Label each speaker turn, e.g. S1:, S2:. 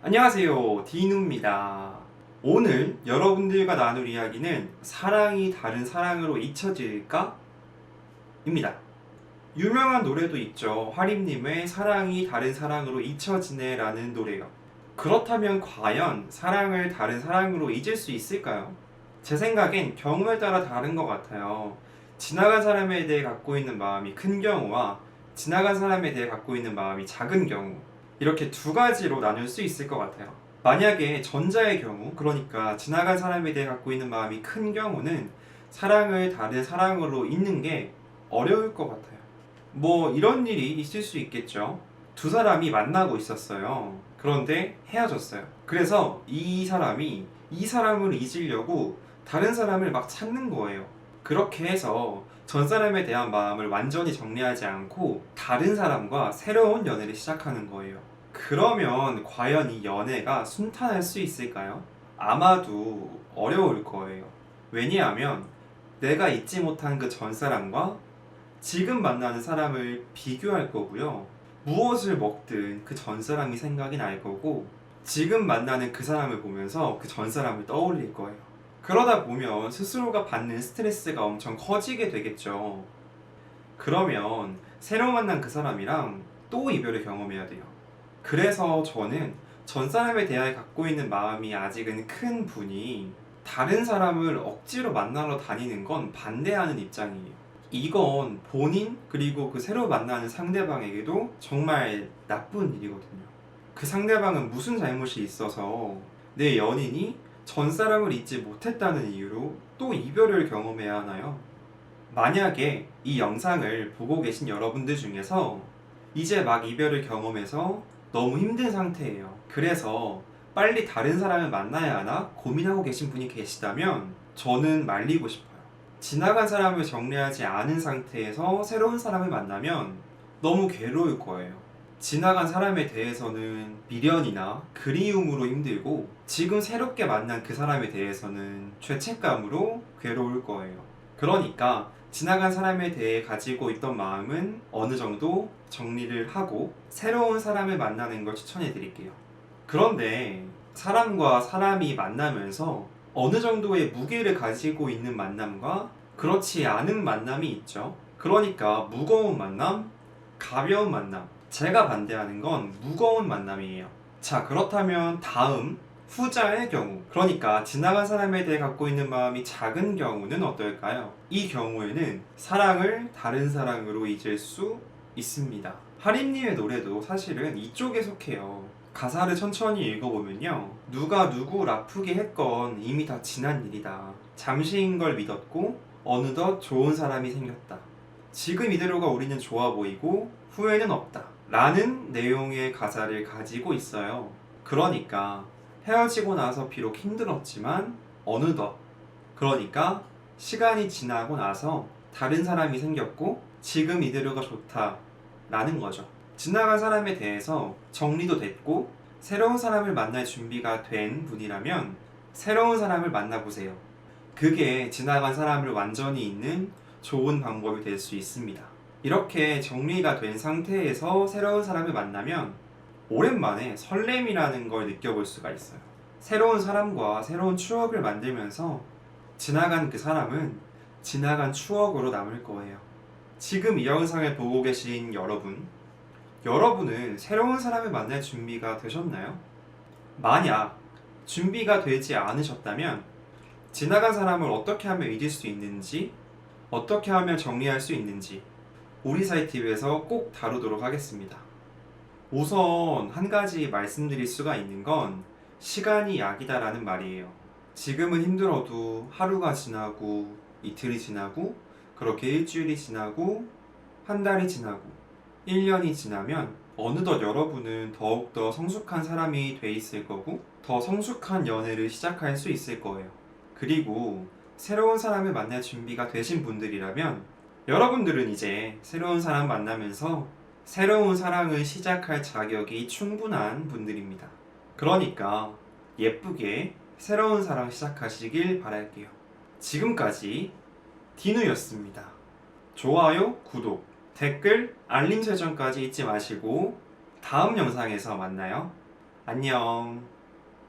S1: 안녕하세요, 디누입니다. 오늘 여러분들과 나눌 이야기는 사랑이 다른 사랑으로 잊혀질까? 입니다. 유명한 노래도 있죠. 하림님의 사랑이 다른 사랑으로 잊혀지네 라는 노래요. 그렇다면 과연 사랑을 다른 사랑으로 잊을 수 있을까요? 제 생각엔 경우에 따라 다른 것 같아요. 지나간 사람에 대해 갖고 있는 마음이 큰 경우와 지나간 사람에 대해 갖고 있는 마음이 작은 경우, 이렇게 두 가지로 나눌 수 있을 것 같아요. 만약에 전자의 경우, 그러니까 지나간 사람에 대해 갖고 있는 마음이 큰 경우는 사랑을 다른 사랑으로 잊는 게 어려울 것 같아요. 뭐 이런 일이 있을 수 있겠죠. 두 사람이 만나고 있었어요. 그런데 헤어졌어요. 그래서 이 사람이 이 사람을 잊으려고 다른 사람을 막 찾는 거예요. 그렇게 해서 전 사람에 대한 마음을 완전히 정리하지 않고 다른 사람과 새로운 연애를 시작하는 거예요. 그러면 과연 이 연애가 순탄할 수 있을까요? 아마도 어려울 거예요. 왜냐하면 내가 잊지 못한 그 전 사람과 지금 만나는 사람을 비교할 거고요. 무엇을 먹든 그 전 사람이 생각이 날 거고, 지금 만나는 그 사람을 보면서 그 전 사람을 떠올릴 거예요. 그러다 보면 스스로가 받는 스트레스가 엄청 커지게 되겠죠. 그러면 새로 만난 그 사람이랑 또 이별을 경험해야 돼요. 그래서 저는 전 사람에 대하여 갖고 있는 마음이 아직은 큰 분이 다른 사람을 억지로 만나러 다니는 건 반대하는 입장이에요. 이건 본인 그리고 그 새로 만나는 상대방에게도 정말 나쁜 일이거든요. 그 상대방은 무슨 잘못이 있어서 내 연인이 전 사람을 잊지 못했다는 이유로 또 이별을 경험해야 하나요? 만약에 이 영상을 보고 계신 여러분들 중에서 이제 막 이별을 경험해서 너무 힘든 상태예요. 그래서 빨리 다른 사람을 만나야 하나 고민하고 계신 분이 계시다면 저는 말리고 싶어요. 지나간 사람을 정리하지 않은 상태에서 새로운 사람을 만나면 너무 괴로울 거예요. 지나간 사람에 대해서는 미련이나 그리움으로 힘들고, 지금 새롭게 만난 그 사람에 대해서는 죄책감으로 괴로울 거예요. 그러니까 지나간 사람에 대해 가지고 있던 마음은 어느 정도 정리를 하고 새로운 사람을 만나는 걸 추천해 드릴게요. 그런데 사람과 사람이 만나면서 어느 정도의 무게를 가지고 있는 만남과 그렇지 않은 만남이 있죠. 그러니까 무거운 만남, 가벼운 만남. 제가 반대하는 건 무거운 만남이에요. 자, 그렇다면 다음 후자의 경우, 그러니까 지나간 사람에 대해 갖고 있는 마음이 작은 경우는 어떨까요? 이 경우에는 사랑을 다른 사랑으로 잊을 수 있습니다. 하림님의 노래도 사실은 이쪽에 속해요. 가사를 천천히 읽어보면요, 누가 누굴 아프게 했건 이미 다 지난 일이다. 잠시인 걸 믿었고 어느덧 좋은 사람이 생겼다. 지금 이대로가 우리는 좋아 보이고 후회는 없다 라는 내용의 가사를 가지고 있어요. 그러니까 헤어지고 나서 비록 힘들었지만 어느덧, 그러니까 시간이 지나고 나서 다른 사람이 생겼고 지금 이대로가 좋다 라는 거죠. 지나간 사람에 대해서 정리도 됐고 새로운 사람을 만날 준비가 된 분이라면 새로운 사람을 만나보세요. 그게 지나간 사람을 완전히 잊는 좋은 방법이 될 수 있습니다. 이렇게 정리가 된 상태에서 새로운 사람을 만나면 오랜만에 설렘이라는 걸 느껴볼 수가 있어요. 새로운 사람과 새로운 추억을 만들면서 지나간 그 사람은 지나간 추억으로 남을 거예요. 지금 이 영상을 보고 계신 여러분은 새로운 사람을 만날 준비가 되셨나요? 만약 준비가 되지 않으셨다면 지나간 사람을 어떻게 하면 잊을 수 있는지, 어떻게 하면 정리할 수 있는지 우리 사이팁에서 꼭 다루도록 하겠습니다. 우선 한 가지 말씀드릴 수가 있는 건 시간이 약이다라는 말이에요. 지금은 힘들어도 하루가 지나고 이틀이 지나고 그렇게 일주일이 지나고 한 달이 지나고 1년이 지나면 어느덧 여러분은 더욱더 성숙한 사람이 돼 있을 거고 더 성숙한 연애를 시작할 수 있을 거예요. 그리고 새로운 사람을 만날 준비가 되신 분들이라면 여러분들은 이제 새로운 사람 만나면서 새로운 사랑을 시작할 자격이 충분한 분들입니다. 그러니까 예쁘게 새로운 사랑 시작하시길 바랄게요. 지금까지 디누였습니다. 좋아요, 구독, 댓글, 알림 설정까지 잊지 마시고 다음 영상에서 만나요. 안녕.